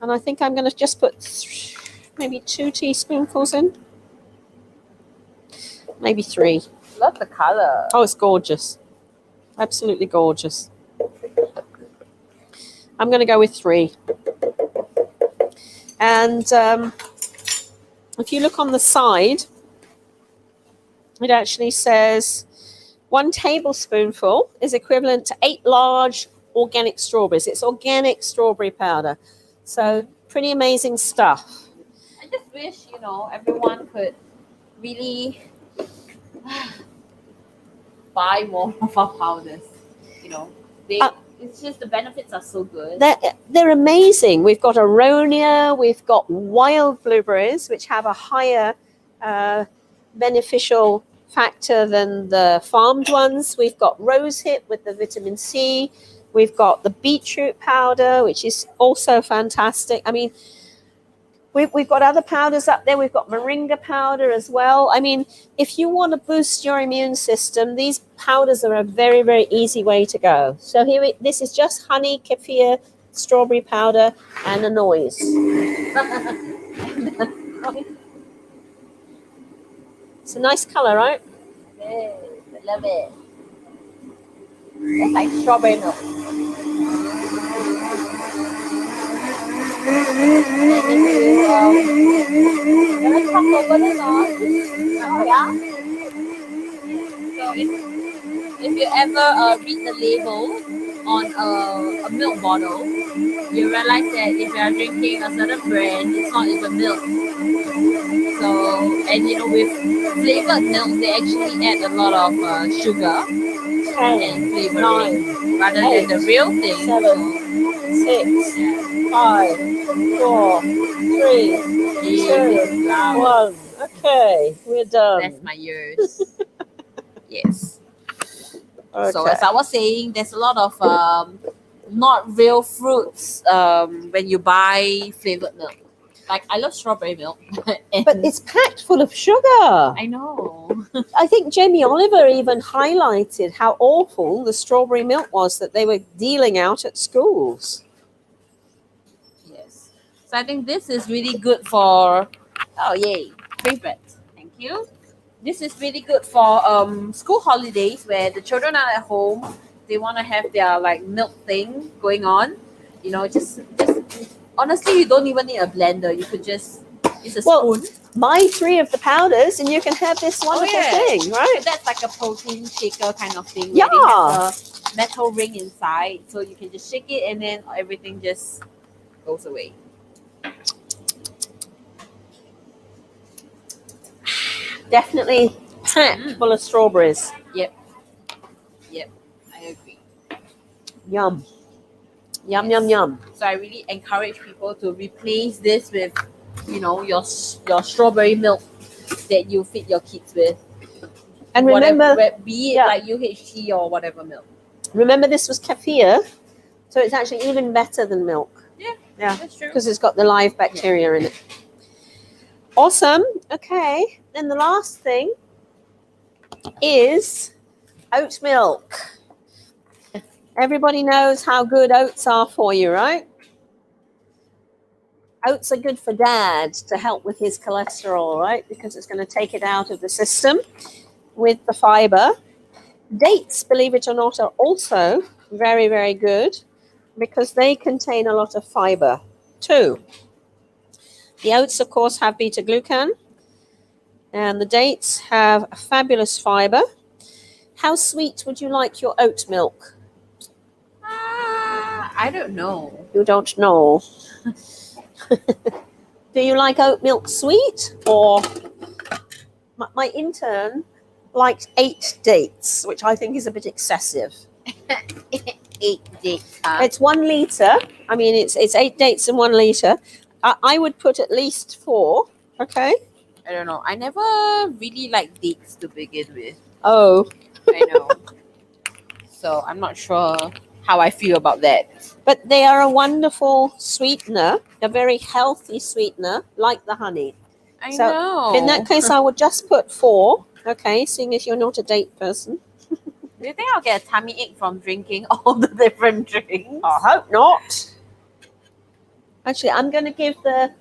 And I think I'm going to just put maybe 2 teaspoonfuls in. Maybe 3. Love the color. Oh, it's gorgeous. Absolutely gorgeous. I'm going to go with 3. And if you look on the side, it actually says 1 tablespoonful is equivalent to 8 large organic strawberries. It's organic strawberry powder. So pretty amazing stuff. I just wish, everyone could really buy more of our powders. It's just the benefits are so good. They're amazing. We've got aronia, we've got wild blueberries, which have a higher beneficial factor than the farmed ones. We've got rosehip with the vitamin C. We've got the beetroot powder, which is also fantastic. I mean, we've got other powders up there. We've got moringa powder as well. I mean, if you want to boost your immune system, these powders are a very, very easy way to go. So this is just honey, kefir, strawberry powder, and a noise. It's a nice color, right? Yes, I love it. It's like strawberry milk. Let's talk over this on. Oh, yeah. So if you ever read the label on a milk bottle, you realize that if you are drinking a certain brand, it's not even milk. So, and with flavored milk, they actually add a lot of sugar and flavoring rather than the real thing. 7, 6, 5, 4, 3, 2, 1. Okay, we're done. That's my ears. Yes. Okay. So as I was saying, there's a lot of not real fruits when you buy flavored milk. Like I love strawberry milk, but it's packed full of sugar. I know. I think Jamie Oliver even highlighted how awful the strawberry milk was that they were dealing out at schools. Yes. So I think this is really good for. Oh yay! Favorite. Thank you. This is really good for school holidays where the children are at home. They want to have their milk thing going on. Just honestly, you don't even need a blender. You could just use a spoon. Buy 3 of the powders and you can have this wonderful thing, right? So that's like a protein shaker kind of thing. Yeah. Where they have a metal ring inside, so you can just shake it and then everything just goes away. Definitely packed full of strawberries. Yep, I agree. Yum. Yum, yum, yum. So I really encourage people to replace this with, your strawberry milk that you feed your kids with. And remember, be it like UHT or whatever milk. Remember, this was kefir, so it's actually even better than milk. Yeah, that's true. Because it's got the live bacteria in it. Awesome. Okay. Then the last thing is oat milk. Everybody knows how good oats are for you, right? Oats are good for Dad to help with his cholesterol, right? Because it's going to take it out of the system with the fiber. Dates, believe it or not, are also very, very good because they contain a lot of fiber too. The oats, of course, have beta-glucan, and the dates have a fabulous fiber. How sweet would you like your oat milk? I don't know. You don't know. Do you like oat milk sweet? Or my intern liked 8 dates, which I think is a bit excessive. 8 dates, huh? It's 1 liter. I mean, it's 8 dates in 1 liter. I would put at least 4. Okay. I don't know. I never really liked dates to begin with. Oh. I know. So I'm not sure how I feel about that. But they are a wonderful sweetener, a very healthy sweetener, like the honey. I So, know. In that case, I would just put 4. Okay, seeing as you're not a date person. Do you think I'll get a tummy ache from drinking all the different drinks? I hope not. Actually, I'm going to give the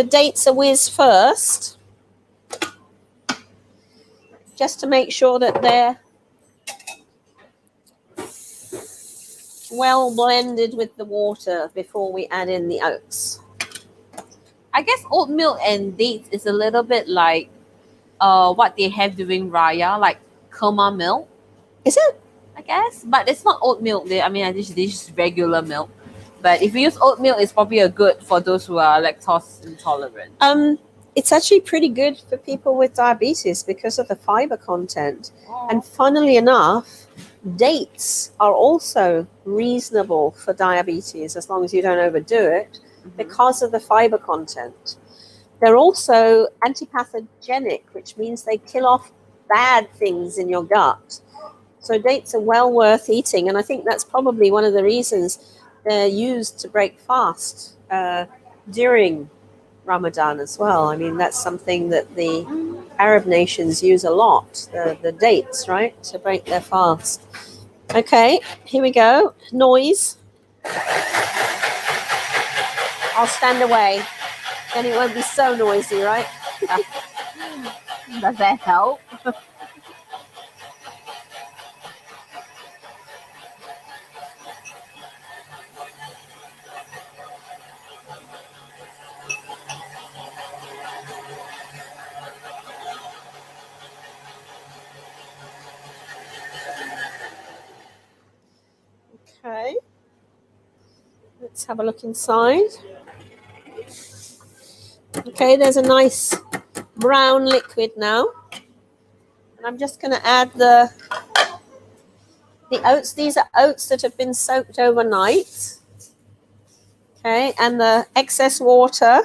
dates a whiz first, just to make sure that they're well blended with the water before we add in the oats. I guess oat milk and dates is a little bit like what they have during Raya, like kurma milk, Is it? I guess. But it's not oat milk. This is regular milk. But if you use oat milk, it's probably a good for those who are lactose intolerant. It's actually pretty good for people with diabetes because of the fiber content. Oh. And funnily enough, dates are also reasonable for diabetes as long as you don't overdo it because of the fiber content. They're also antipathogenic, which means they kill off bad things in your gut. So dates are well worth eating, and I think that's probably one of the reasons they're used to break fast during Ramadan as well. I mean, that's something that the Arab nations use a lot, the dates, right, to break their fast. Okay, here we go. Noise. I'll stand away. Then it won't be so noisy, right? Does that help? Okay. Let's have a look inside. Okay, there's a nice brown liquid now. And I'm just going to add the oats. These are oats that have been soaked overnight. Okay, and the excess water.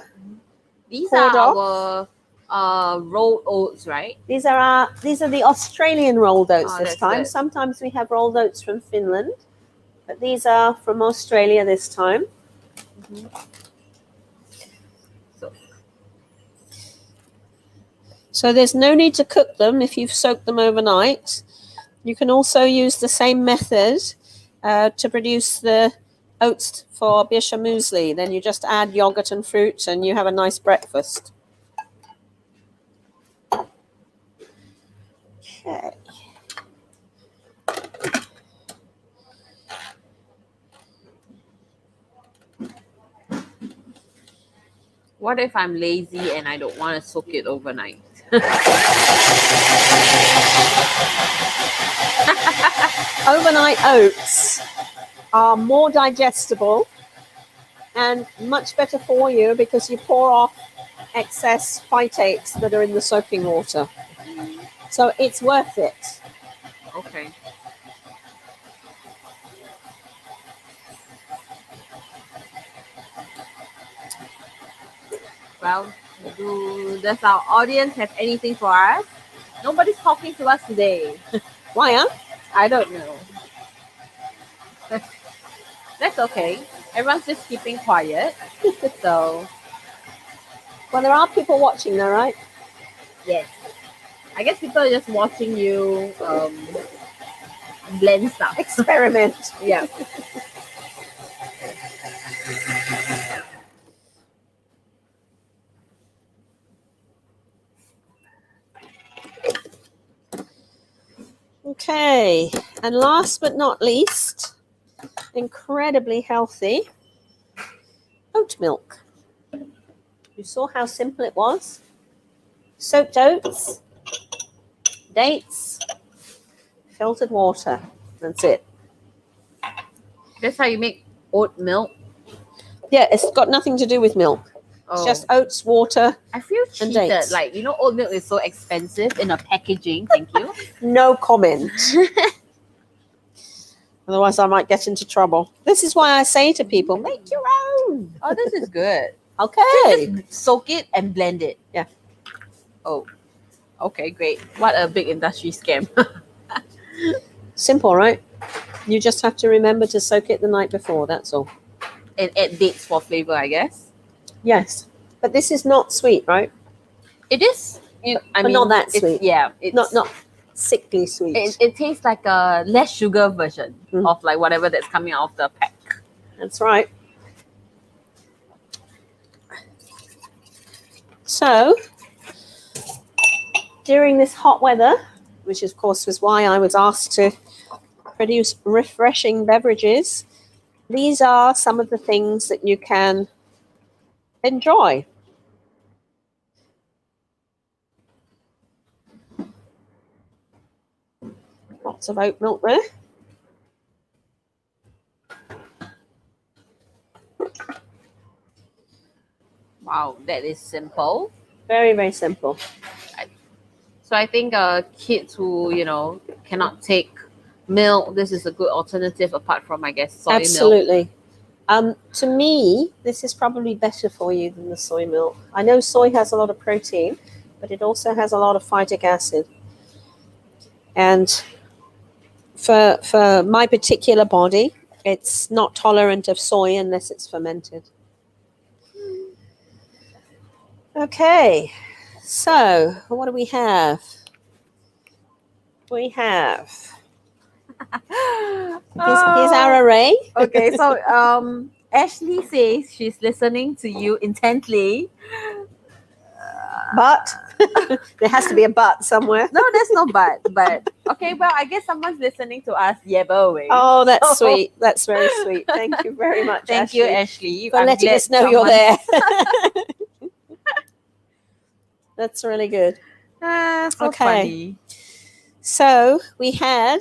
These poured are off. our rolled oats, right? These are the Australian rolled oats Oh, this that's time. good. Sometimes we have rolled oats from Finland, but these are from Australia this time. So there's no need to cook them if you've soaked them overnight. You can also use the same method to produce the oats for Bisha muesli. Then you just add yogurt and fruit and you have a nice breakfast. Okay. What if I'm lazy and I don't want to soak it overnight? Overnight oats are more digestible and much better for you because you pour off excess phytates that are in the soaking water. So it's worth it. Okay. Well, does our audience have anything for us? Nobody's talking to us today. Why, huh? I don't know. That's okay. Everyone's just keeping quiet. So, Well, there are people watching though, right? yes. I guess people are just watching you blend stuff. Experiment. Yeah. Okay, and last but not least, incredibly healthy, oat milk. You saw how simple it was? Soaked oats, dates, filtered water. That's it. That's how you make oat milk. Yeah, it's got nothing to do with milk. It's just oats, water. I feel and cheated. dates. Like, oat milk is so expensive in a packaging. Thank you. No comment. Otherwise, I might get into trouble. This is why I say to people, make your own. Oh, this is good. Okay. Just soak it and blend it. Yeah. Oh, okay, great. What a big industry scam. Simple, right? You just have to remember to soak it the night before. That's all. And add dates for flavor, I guess. Yes, but this is not sweet, right? It is. But not that it's- sweet. Yeah, it's Not sickly sweet. It tastes like a less sugar version Mm. of like whatever that's coming out of the pack. That's right. So, during this hot weather, which of course was why I was asked to produce refreshing beverages, these are some of the things that you can enjoy. Lots of oat milk there. Wow, that is simple. Very, very simple. So I think kids who cannot take milk, this is a good alternative apart from, I guess, soy milk. Absolutely. To me, this is probably better for you than the soy milk. I know soy has a lot of protein, but it also has a lot of phytic acid. And for my particular body, it's not tolerant of soy unless it's fermented. Okay, so what do we have? We have here's our array. Okay, so Ashley says she's listening to you intently. But there has to be a but somewhere. No, there's no but okay, well, I guess someone's listening to us. Yeah, boy. Oh, that's sweet. That's very sweet. Thank you very much. Thank you, Ashley, for letting us know you're there. That's really good. So Okay. funny. So we had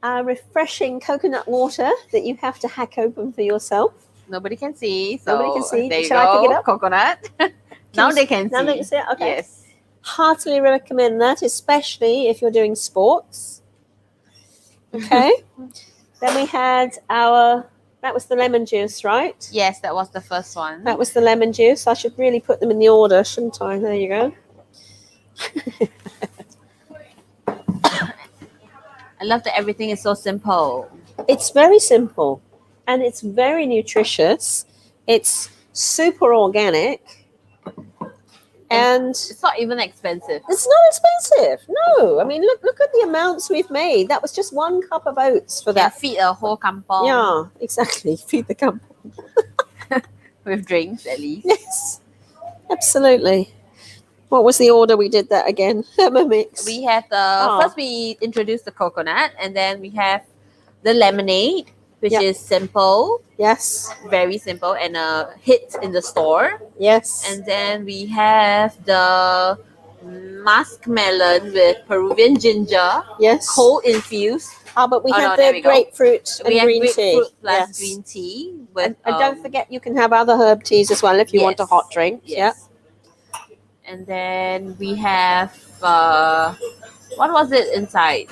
our refreshing coconut water that you have to hack open for yourself. Nobody can see. So Nobody can see. There you Shall I go. pick it up? Coconut. Now they can see. Now they can see it? Okay. Yes. Heartily recommend that, especially if you're doing sports. Okay. Then we had that was the lemon juice, right? Yes, that was the first one. That was the lemon juice. I should really put them in the order, shouldn't I? There you go. I love that everything is so simple. It's very simple and it's very nutritious. It's super organic and It's not even expensive. it's not expensive. No. I mean, look at the amounts we've made. That was just 1 cup of oats for That that. feed a whole kampong. Yeah, exactly. Feed the company. With drinks at least. Yes, absolutely. What was the order we did that again? Thermomix. We had first we introduced the coconut, and then we have the lemonade, which Yep. is simple, Yes, very simple, and a hit in the store. yes. And then we have the musk melon with Peruvian ginger, yes. cold infused. But we Oh, had no, there the we go. grapefruit and We have green tea. grapefruit plus Yes. green tea with. And don't forget, you can have other herb teas as well if you want a yes, hot drink. Yes. And then we have what was it inside?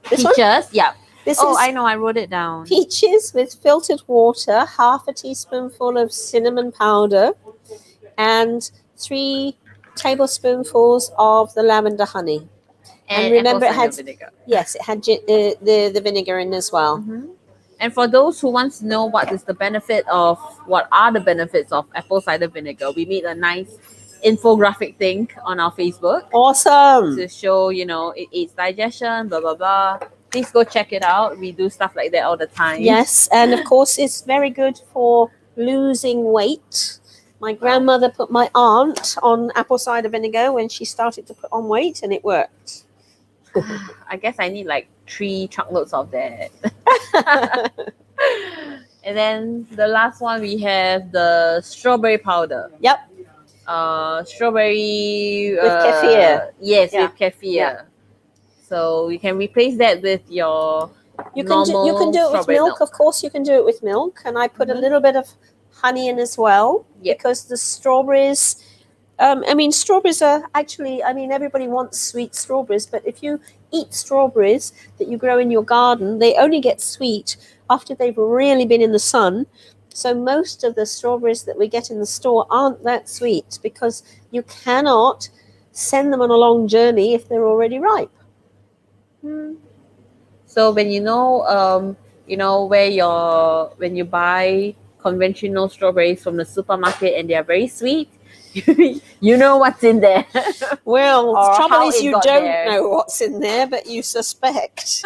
This one? Peaches. Yeah. This Oh, is I know. I wrote it down. peaches with filtered water, half a teaspoonful of cinnamon powder, and 3 tablespoonfuls of the lavender honey. And remember, apple it cider had- vinegar. Yes, it had the vinegar in as well. Mhm. And for those who want to know what are the benefits of apple cider vinegar, we made a nice infographic thing on our Facebook Awesome. to show, it aids digestion, blah, blah, blah. Please go check it out. We do stuff like that all the time. Yes, and of course, it's very good for losing weight. My grandmother put my aunt on apple cider vinegar when she started to put on weight, and it worked. I guess I need like 3 truckloads of that. And then the last one, we have the strawberry powder. Yep. Strawberry With kefir. Yes, Yeah. with kefir. Yeah. So you can replace that with your You can do it with strawberry milk. Of course, you can do it with milk, and I put a Mhm. little bit of honey in as well Yep. because the strawberries. Strawberries are actually. Everybody wants sweet strawberries, but if you eat strawberries that you grow in your garden, they only get sweet after they've really been in the sun. So most of the strawberries that we get in the store aren't that sweet because you cannot send them on a long journey if they're already ripe. So when when you buy conventional strawberries from the supermarket and they are very sweet, you know what's in there. Well, Or the trouble how is it you got don't there. know what's in there, but you suspect.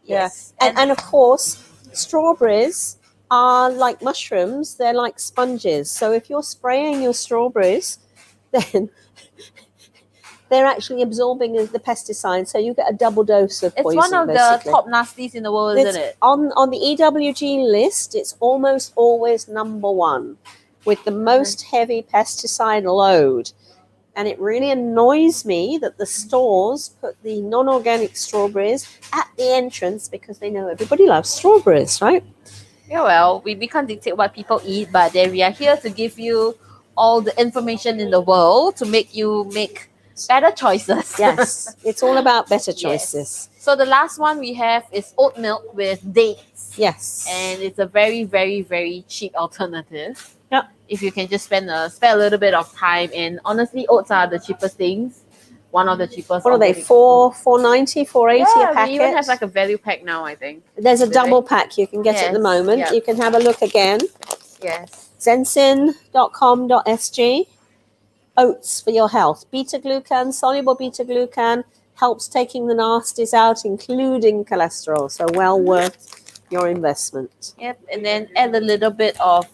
Yes. And of course, strawberries are like mushrooms. They're like sponges. So if you're spraying your strawberries, then they're actually absorbing the pesticide. So you get a double dose of it's poison, one of basically. the top nasties in the world, It's isn't it? on the EWG list, it's almost always number one with the most heavy pesticide load. And it really annoys me that the stores put the non-organic strawberries at the entrance because they know everybody loves strawberries, right? Yeah, well, we can't dictate what people eat, but then we are here to give you all the information in the world to make you make better choices. Yes, it's all about better Yes. choices. So the last one we have is oat milk with dates. Yes. And it's a very, very, very cheap alternative. Yeah. If you can just spend a little bit of time. And honestly, oats are the cheapest things. One of the cheapest. What are they? organic $4.90, $4.80 Yeah, a packet? we even have like a value pack now, I think. There's a Do double they? pack you can get at the Yes, moment. yeah. You can have a look again. Yes. Zensin.com.sg. Oats for your health. Beta-glucan, soluble beta-glucan, helps taking the nasties out, including cholesterol. So well worth your investment. Yep. And then add a little bit of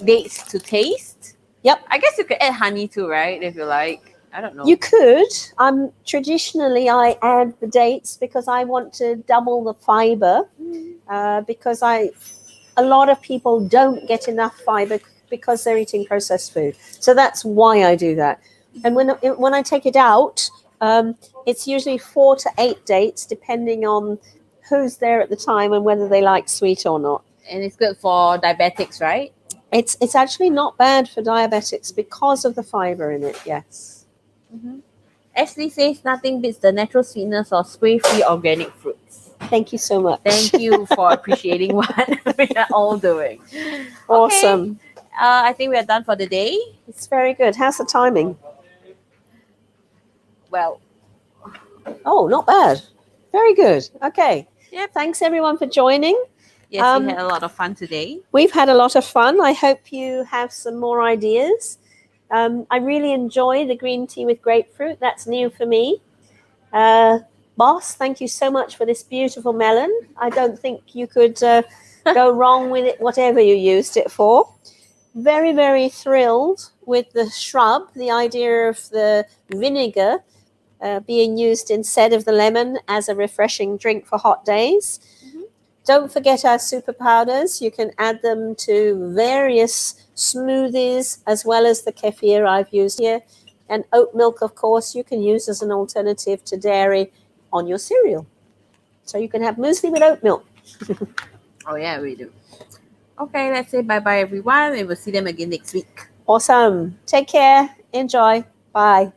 dates to taste. Yep. I guess you could add honey too, right? If you like. I don't know. You could. Traditionally, I add the dates because I want to double the fiber. Because a lot of people don't get enough fiber because they're eating processed food. So that's why I do that. And when I take it out, it's usually 4 to 8 dates, depending on who's there at the time and whether they like sweet or not. And it's good for diabetics, right? It's actually not bad for diabetics because of the fiber in it. Yes. Ashley says nothing beats the natural sweetness of spray-free organic fruits. Thank you so much. Thank you for appreciating what we are all doing. Awesome. Okay. I think we are done for the day. It's very good. How's the timing? Well, Oh, not bad. Very good. Okay. Yep. Thanks everyone for joining. yes, we had a lot of fun today. We've had a lot of fun. I hope you have some more ideas. I really enjoy the green tea with grapefruit. That's new for me. Boss, thank you so much for this beautiful melon. I don't think you could go wrong with it, whatever you used it for. Very, very thrilled with the shrub, the idea of the vinegar being used instead of the lemon as a refreshing drink for hot days. Don't forget our super powders. You can add them to various smoothies as well as the kefir I've used here. And oat milk, of course, you can use as an alternative to dairy on your cereal. So you can have muesli with oat milk. Oh, yeah, we do. Okay, let's say bye-bye, everyone, and we'll see them again next week. Awesome. Take care. Enjoy. Bye.